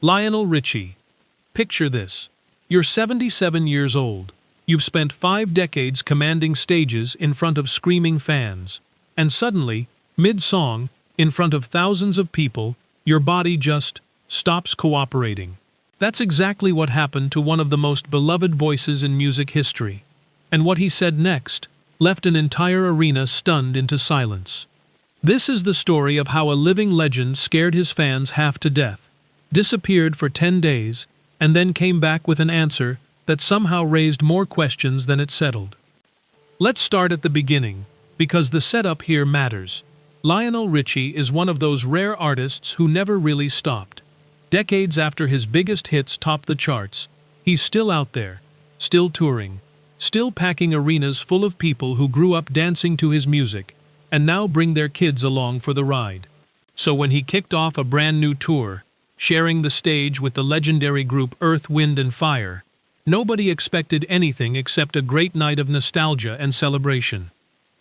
Lionel Richie. Picture this. You're 77 years old. You've spent 5 decades commanding stages in front of screaming fans. And suddenly, mid-song, in front of thousands of people, your body just stops cooperating. That's exactly what happened to one of the most beloved voices in music history. And what he said next left an entire arena stunned into silence. This is the story of how a living legend scared his fans half to death, disappeared for 10 days, and then came back with an answer that somehow raised more questions than it settled. Let's start at the beginning, because the setup here matters. Lionel Richie is one of those rare artists who never really stopped. Decades after his biggest hits topped the charts, he's still out there, still touring, still packing arenas full of people who grew up dancing to his music, and now bring their kids along for the ride. So when he kicked off a brand new tour, sharing the stage with the legendary group Earth, Wind and Fire, nobody expected anything except a great night of nostalgia and celebration.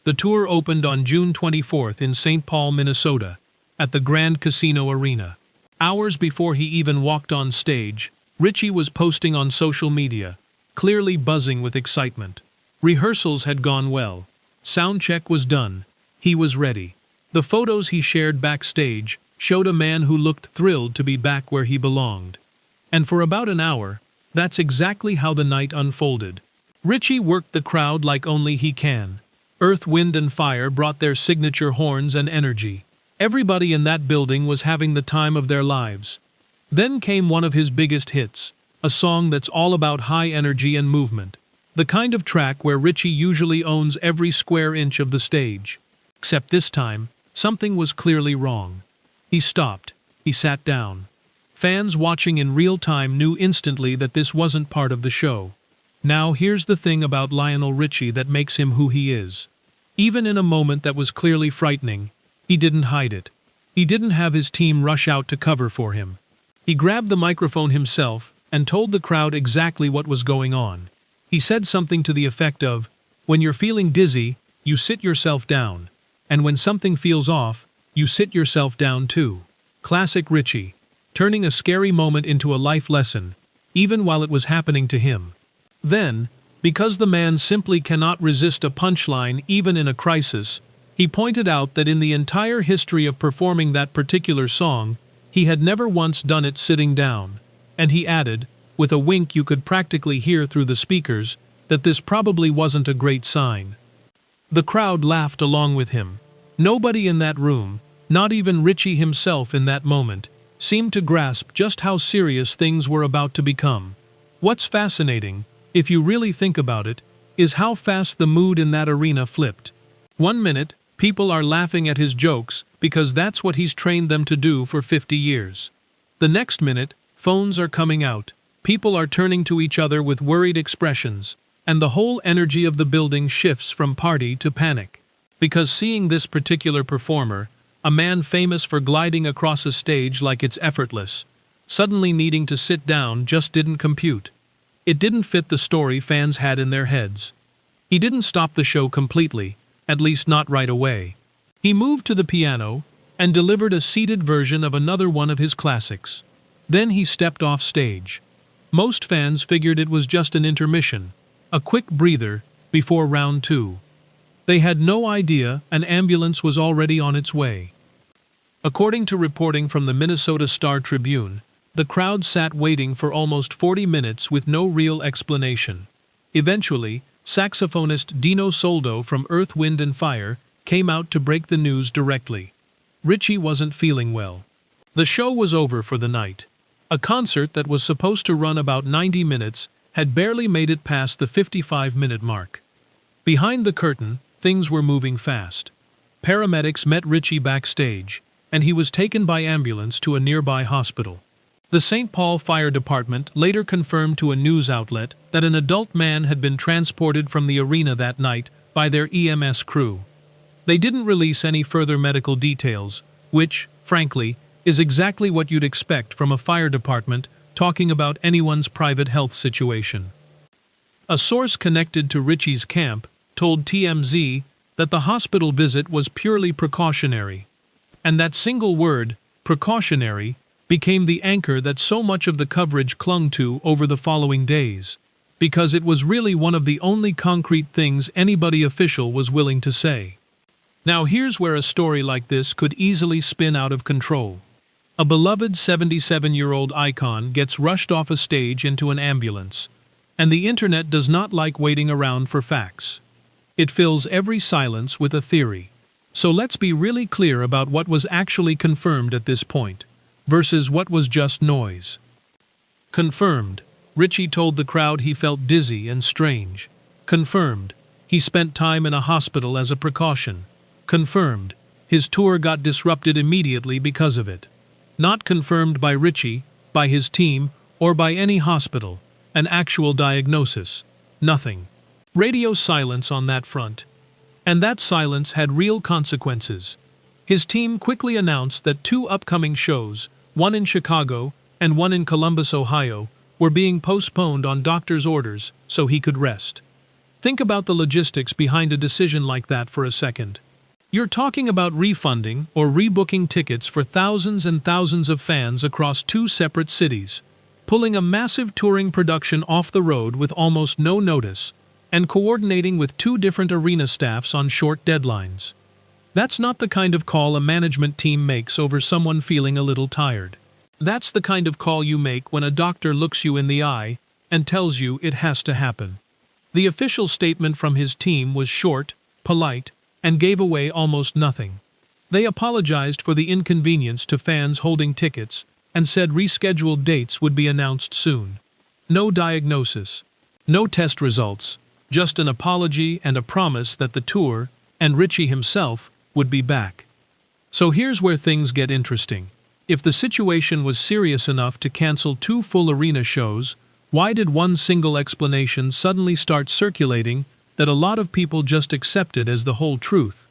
The tour opened on June 24th in St. Paul, Minnesota, at the Grand Casino Arena. Hours before he even walked on stage, Richie was posting on social media, clearly buzzing with excitement. Rehearsals had gone well. Sound check was done. He was ready. The photos he shared backstage showed a man who looked thrilled to be back where he belonged. And for about an hour, that's exactly how the night unfolded. Richie worked the crowd like only he can. Earth, Wind and Fire brought their signature horns and energy. Everybody in that building was having the time of their lives. Then came one of his biggest hits, a song that's all about high energy and movement. The kind of track where Richie usually owns every square inch of the stage. Except this time, something was clearly wrong. He stopped. He sat down. Fans watching in real time knew instantly that this wasn't part of the show. Now here's the thing about Lionel Richie that makes him who he is. Even in a moment that was clearly frightening, he didn't hide it. He didn't have his team rush out to cover for him. He grabbed the microphone himself and told the crowd exactly what was going on. He said something to the effect of, "When you're feeling dizzy, you sit yourself down. And when something feels off, you sit yourself down too." Classic Richie, turning a scary moment into a life lesson, even while it was happening to him. Then, because the man simply cannot resist a punchline even in a crisis, he pointed out that in the entire history of performing that particular song, he had never once done it sitting down. And he added, with a wink you could practically hear through the speakers, that this probably wasn't a great sign. The crowd laughed along with him. Nobody in that room, not even Richie himself in that moment, seemed to grasp just how serious things were about to become. What's fascinating, if you really think about it, is how fast the mood in that arena flipped. 1 minute, people are laughing at his jokes because that's what he's trained them to do for 50 years. The next minute, phones are coming out, people are turning to each other with worried expressions, and the whole energy of the building shifts from party to panic. Because seeing this particular performer, a man famous for gliding across a stage like it's effortless, suddenly needing to sit down just didn't compute. It didn't fit the story fans had in their heads. He didn't stop the show completely, at least not right away. He moved to the piano and delivered a seated version of another one of his classics. Then he stepped off stage. Most fans figured it was just an intermission, a quick breather before round 2. They had no idea an ambulance was already on its way. According to reporting from the Minnesota Star-Tribune, the crowd sat waiting for almost 40 minutes with no real explanation. Eventually, saxophonist Dino Soldo from Earth, Wind and Fire came out to break the news directly. Richie wasn't feeling well. The show was over for the night. A concert that was supposed to run about 90 minutes had barely made it past the 55-minute mark. Behind the curtain, things were moving fast. Paramedics met Richie backstage, and he was taken by ambulance to a nearby hospital. The St. Paul Fire Department later confirmed to a news outlet that an adult man had been transported from the arena that night by their EMS crew. They didn't release any further medical details, which, frankly, is exactly what you'd expect from a fire department talking about anyone's private health situation. A source connected to Richie's camp told TMZ that the hospital visit was purely precautionary. And that single word, precautionary, became the anchor that so much of the coverage clung to over the following days, because it was really one of the only concrete things anybody official was willing to say. Now here's where a story like this could easily spin out of control. A beloved 77-year-old icon gets rushed off a stage into an ambulance, and the internet does not like waiting around for facts. It fills every silence with a theory. So let's be really clear about what was actually confirmed at this point, versus what was just noise. Confirmed. Richie told the crowd he felt dizzy and strange. Confirmed. He spent time in a hospital as a precaution. Confirmed. His tour got disrupted immediately because of it. Not confirmed by Richie, by his team, or by any hospital. An actual diagnosis. Nothing. Radio silence on that front. And that silence had real consequences. His team quickly announced that 2 upcoming shows, one in Chicago and one in Columbus, Ohio, were being postponed on doctor's orders so he could rest. Think about the logistics behind a decision like that for a second. You're talking about refunding or rebooking tickets for thousands and thousands of fans across 2 separate cities, pulling a massive touring production off the road with almost no notice, and coordinating with 2 different arena staffs on short deadlines. That's not the kind of call a management team makes over someone feeling a little tired. That's the kind of call you make when a doctor looks you in the eye and tells you it has to happen. The official statement from his team was short, polite, and gave away almost nothing. They apologized for the inconvenience to fans holding tickets and said rescheduled dates would be announced soon. No diagnosis, no test results, just an apology and a promise that the tour, and Richie himself, would be back. So here's where things get interesting. If the situation was serious enough to cancel 2 full arena shows, why did one single explanation suddenly start circulating that a lot of people just accepted as the whole truth?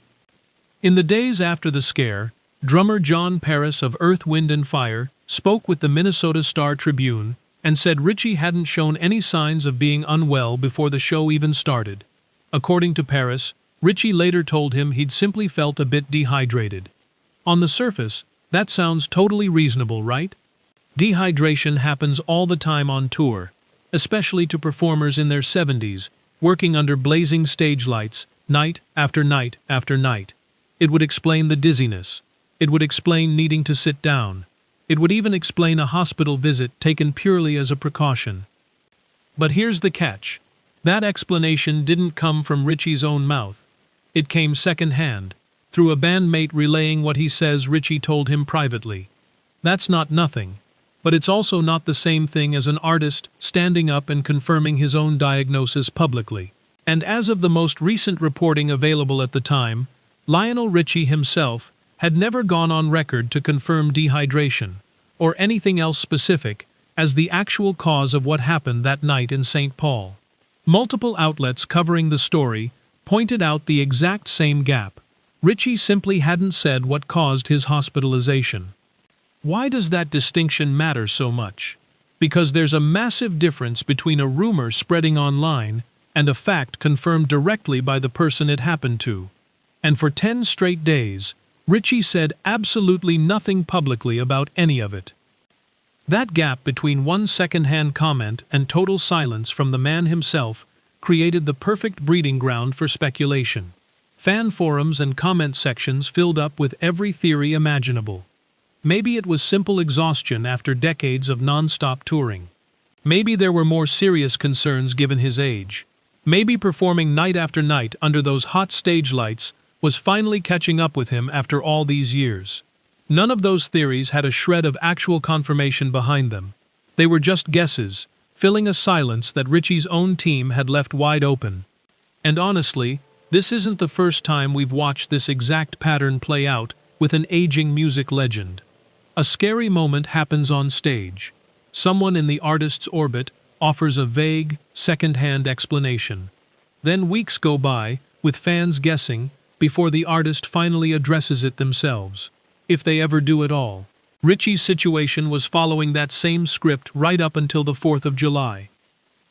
In the days after the scare, drummer John Paris of Earth, Wind & Fire spoke with the Minnesota Star-Tribune and said Richie hadn't shown any signs of being unwell before the show even started. According to Paris, Richie later told him he'd simply felt a bit dehydrated. On the surface, that sounds totally reasonable, right? Dehydration happens all the time on tour, especially to performers in their 70s, working under blazing stage lights, night after night after night. It would explain the dizziness. It would explain needing to sit down. It would even explain a hospital visit taken purely as a precaution. But here's the catch. That explanation didn't come from Richie's own mouth. It came secondhand, through a bandmate relaying what he says Richie told him privately. That's not nothing, but it's also not the same thing as an artist standing up and confirming his own diagnosis publicly. And as of the most recent reporting available at the time, Lionel Richie himself had never gone on record to confirm dehydration, or anything else specific, as the actual cause of what happened that night in St. Paul. Multiple outlets covering the story pointed out the exact same gap. Richie simply hadn't said what caused his hospitalization. Why does that distinction matter so much? Because there's a massive difference between a rumor spreading online and a fact confirmed directly by the person it happened to. And for 10 straight days, Richie said absolutely nothing publicly about any of it. That gap between one second-hand comment and total silence from the man himself created the perfect breeding ground for speculation. Fan forums and comment sections filled up with every theory imaginable. Maybe it was simple exhaustion after decades of non-stop touring. Maybe there were more serious concerns given his age. Maybe performing night after night under those hot stage lights was finally catching up with him after all these years. None of those theories had a shred of actual confirmation behind them. They were just guesses, filling a silence that Richie's own team had left wide open. And honestly, this isn't the first time we've watched this exact pattern play out with an aging music legend. A scary moment happens on stage. Someone in the artist's orbit offers a vague, second-hand explanation. Then weeks go by, with fans guessing, before the artist finally addresses it themselves. If they ever do at all. Richie's situation was following that same script right up until the 4th of July.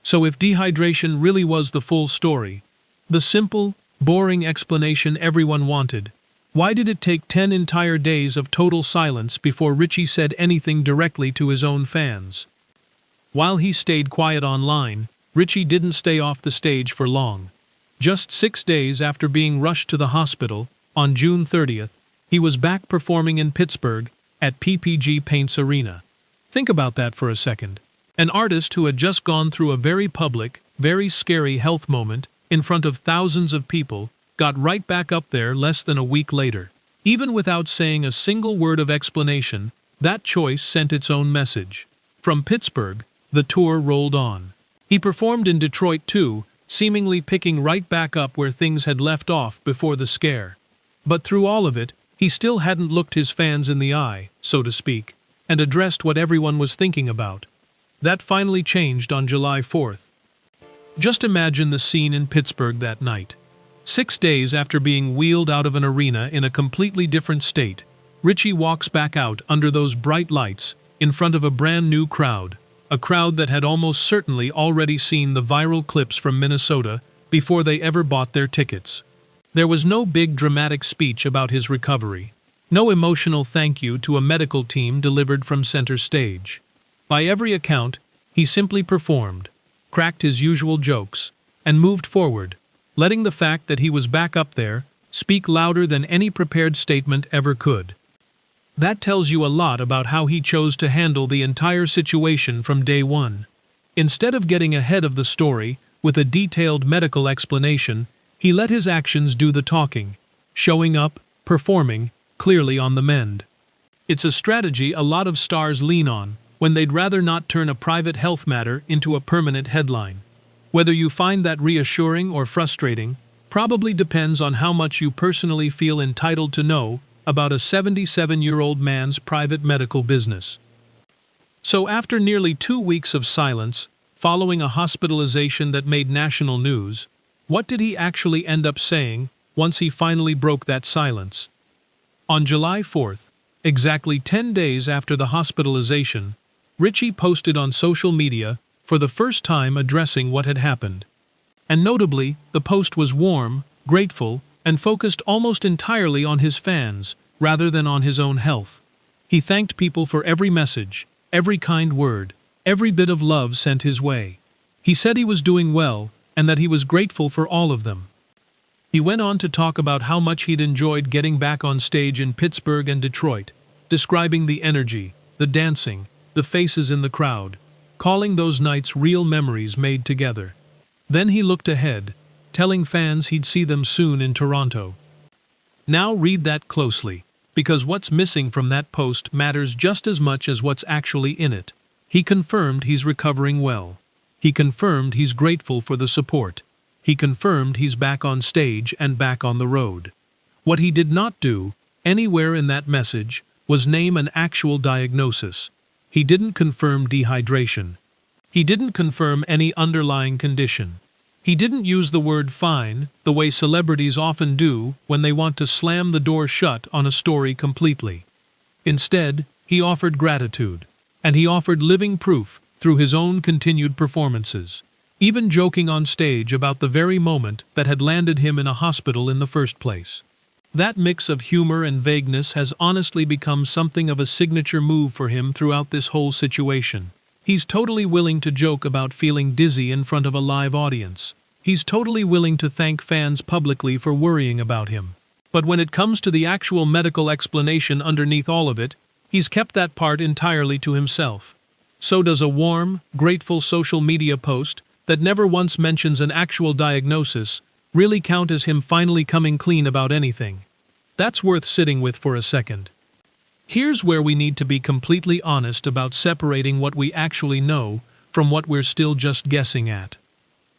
So if dehydration really was the full story, the simple, boring explanation everyone wanted, Why did it take 10 entire days of total silence before Richie said anything directly to his own fans? While he stayed quiet online, Richie didn't stay off the stage for long. Just 6 days after being rushed to the hospital, on June 30th, he was back performing in Pittsburgh at PPG Paints Arena. Think about that for a second. An artist who had just gone through a very public, very scary health moment in front of thousands of people got right back up there less than a week later. Even without saying a single word of explanation, that choice sent its own message. From Pittsburgh, the tour rolled on. He performed in Detroit too, seemingly picking right back up where things had left off before the scare. But through all of it, he still hadn't looked his fans in the eye, so to speak, and addressed what everyone was thinking about. That finally changed on July 4th. Just imagine the scene in Pittsburgh that night. 6 days after being wheeled out of an arena in a completely different state, Richie walks back out under those bright lights in front of a brand new crowd, a crowd that had almost certainly already seen the viral clips from Minnesota before they ever bought their tickets. There was no big dramatic speech about his recovery, no emotional thank you to a medical team delivered from center stage. By every account, he simply performed, cracked his usual jokes, and moved forward, letting the fact that he was back up there speak louder than any prepared statement ever could. That tells you a lot about how he chose to handle the entire situation from day one. Instead of getting ahead of the story with a detailed medical explanation, he let his actions do the talking, showing up, performing, clearly on the mend. It's a strategy a lot of stars lean on when they'd rather not turn a private health matter into a permanent headline. Whether you find that reassuring or frustrating probably depends on how much you personally feel entitled to know about a 77-year-old man's private medical business. So after nearly 2 weeks of silence, following a hospitalization that made national news, what did he actually end up saying once he finally broke that silence? On July 4th, exactly 10 days after the hospitalization, Richie posted on social media for the first time addressing what had happened. And notably, the post was warm, grateful, and focused almost entirely on his fans, rather than on his own health. He thanked people for every message, every kind word, every bit of love sent his way. He said he was doing well, and that he was grateful for all of them. He went on to talk about how much he'd enjoyed getting back on stage in Pittsburgh and Detroit, describing the energy, the dancing, the faces in the crowd, calling those nights real memories made together. Then he looked ahead, telling fans he'd see them soon in Toronto. Now read that closely, because what's missing from that post matters just as much as what's actually in it. He confirmed he's recovering well. He confirmed he's grateful for the support. He confirmed he's back on stage and back on the road. What he did not do, anywhere in that message, was name an actual diagnosis. He didn't confirm dehydration. He didn't confirm any underlying condition. He didn't use the word fine, the way celebrities often do when they want to slam the door shut on a story completely. Instead, he offered gratitude, and he offered living proof through his own continued performances, even joking on stage about the very moment that had landed him in a hospital in the first place. That mix of humor and vagueness has honestly become something of a signature move for him throughout this whole situation. He's totally willing to joke about feeling dizzy in front of a live audience. He's totally willing to thank fans publicly for worrying about him. But when it comes to the actual medical explanation underneath all of it, he's kept that part entirely to himself. So does a warm, grateful social media post that never once mentions an actual diagnosis really count as him finally coming clean about anything? That's worth sitting with for a second. Here's where we need to be completely honest about separating what we actually know from what we're still just guessing at.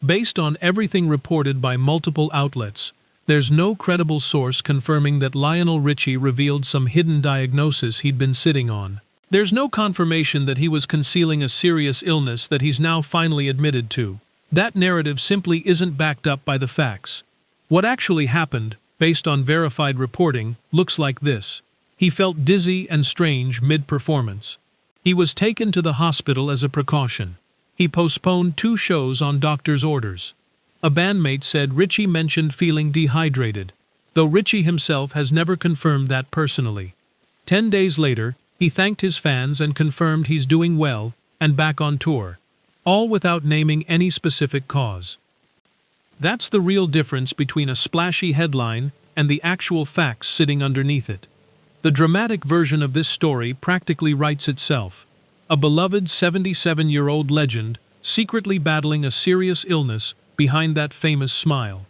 Based on everything reported by multiple outlets, there's no credible source confirming that Lionel Richie revealed some hidden diagnosis he'd been sitting on. There's no confirmation that he was concealing a serious illness that he's now finally admitted to. That narrative simply isn't backed up by the facts. What actually happened, based on verified reporting, looks like this. He felt dizzy and strange mid-performance. He was taken to the hospital as a precaution. He postponed 2 shows on doctor's orders. A bandmate said Richie mentioned feeling dehydrated. though Richie himself has never confirmed that personally. 10 days later, he thanked his fans and confirmed he's doing well and back on tour, all without naming any specific cause. That's the real difference between a splashy headline and the actual facts sitting underneath it. The dramatic version of this story practically writes itself. A beloved 77-year-old legend secretly battling a serious illness behind that famous smile.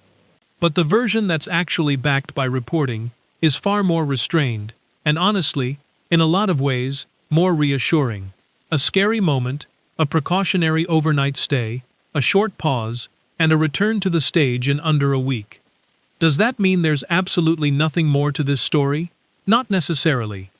But the version that's actually backed by reporting is far more restrained, and honestly, in a lot of ways, more reassuring. A scary moment, a precautionary overnight stay, a short pause, and a return to the stage in under a week. Does that mean there's absolutely nothing more to this story? Not necessarily.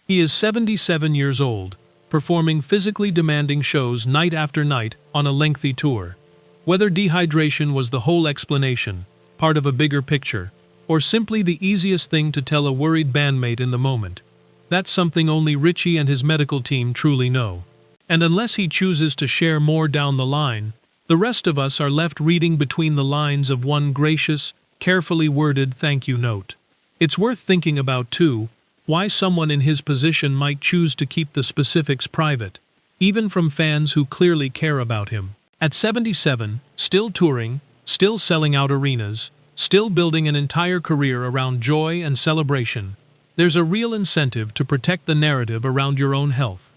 He is 77 years old, performing physically demanding shows night after night on a lengthy tour. Whether dehydration was the whole explanation, part of a bigger picture, or simply the easiest thing to tell a worried bandmate in the moment, that's something only Richie and his medical team truly know. And unless he chooses to share more down the line, the rest of us are left reading between the lines of one gracious, carefully worded thank you note. It's worth thinking about, too, why someone in his position might choose to keep the specifics private, even from fans who clearly care about him. At 77, still touring, still selling out arenas, still building an entire career around joy and celebration, there's a real incentive to protect the narrative around your own health.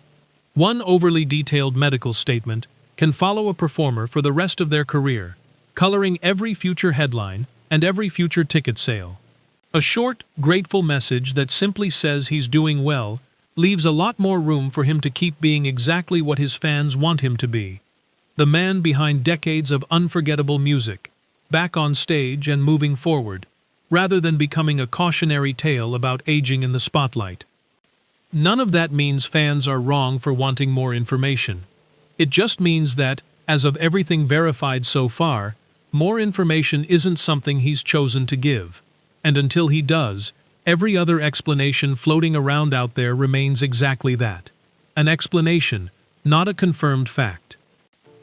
One overly detailed medical statement can follow a performer for the rest of their career, coloring every future headline and every future ticket sale. A short, grateful message that simply says he's doing well leaves a lot more room for him to keep being exactly what his fans want him to be. The man behind decades of unforgettable music, back on stage and moving forward, rather than becoming a cautionary tale about aging in the spotlight. None of that means fans are wrong for wanting more information. It just means that, as of everything verified so far, more information isn't something he's chosen to give. And until he does, every other explanation floating around out there remains exactly that. An explanation, not a confirmed fact.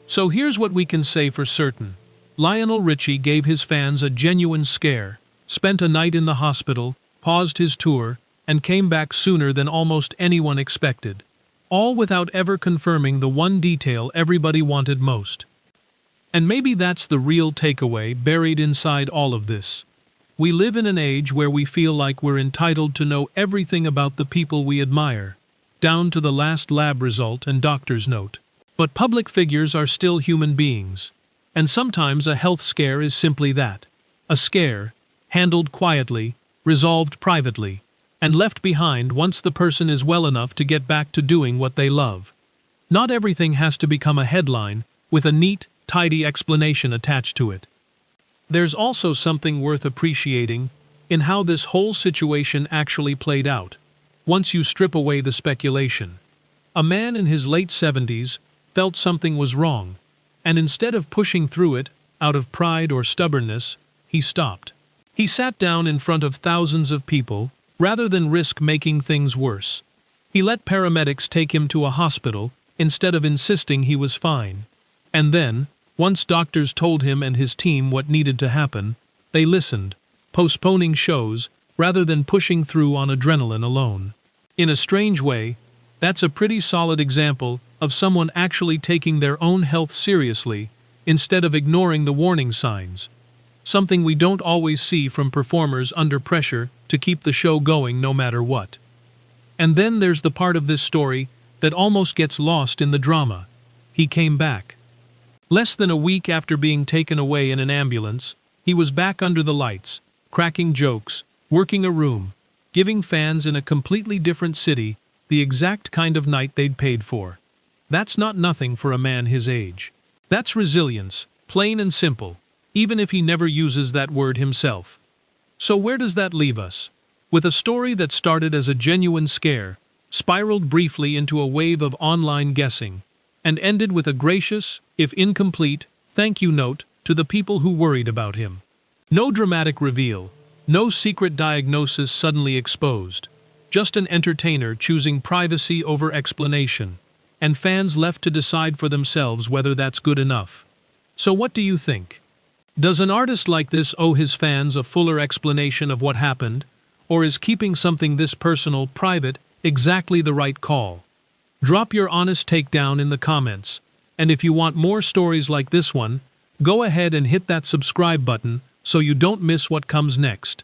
So here's what we can say for certain. Lionel Richie gave his fans a genuine scare, spent a night in the hospital, paused his tour, and came back sooner than almost anyone expected. All without ever confirming the one detail everybody wanted most. And maybe that's the real takeaway buried inside all of this. We live in an age where we feel like we're entitled to know everything about the people we admire, down to the last lab result and doctor's note. But public figures are still human beings, and sometimes a health scare is simply that, a scare, handled quietly, resolved privately, and left behind once the person is well enough to get back to doing what they love. Not everything has to become a headline with a neat, tidy explanation attached to it. There's also something worth appreciating in how this whole situation actually played out, once you strip away the speculation. A man in his late 70s felt something was wrong, and instead of pushing through it, out of pride or stubbornness, he stopped. He sat down in front of thousands of people, rather than risk making things worse. He let paramedics take him to a hospital, instead of insisting he was fine. And then, once doctors told him and his team what needed to happen, they listened, postponing shows rather than pushing through on adrenaline alone. In a strange way, that's a pretty solid example of someone actually taking their own health seriously instead of ignoring the warning signs. Something we don't always see from performers under pressure to keep the show going no matter what. And then there's the part of this story that almost gets lost in the drama. He came back. Less than a week after being taken away in an ambulance, he was back under the lights, cracking jokes, working a room, giving fans in a completely different city the exact kind of night they'd paid for. That's not nothing for a man his age. That's resilience, plain and simple, even if he never uses that word himself. So where does that leave us? With a story that started as a genuine scare, spiraled briefly into a wave of online guessing, and ended with a gracious, if incomplete, thank you note to the people who worried about him. No dramatic reveal, no secret diagnosis suddenly exposed, just an entertainer choosing privacy over explanation, and fans left to decide for themselves whether that's good enough. So what do you think? Does an artist like this owe his fans a fuller explanation of what happened, or is keeping something this personal, private, exactly the right call? Drop your honest take down in the comments, and if you want more stories like this one, go ahead and hit that subscribe button so you don't miss what comes next.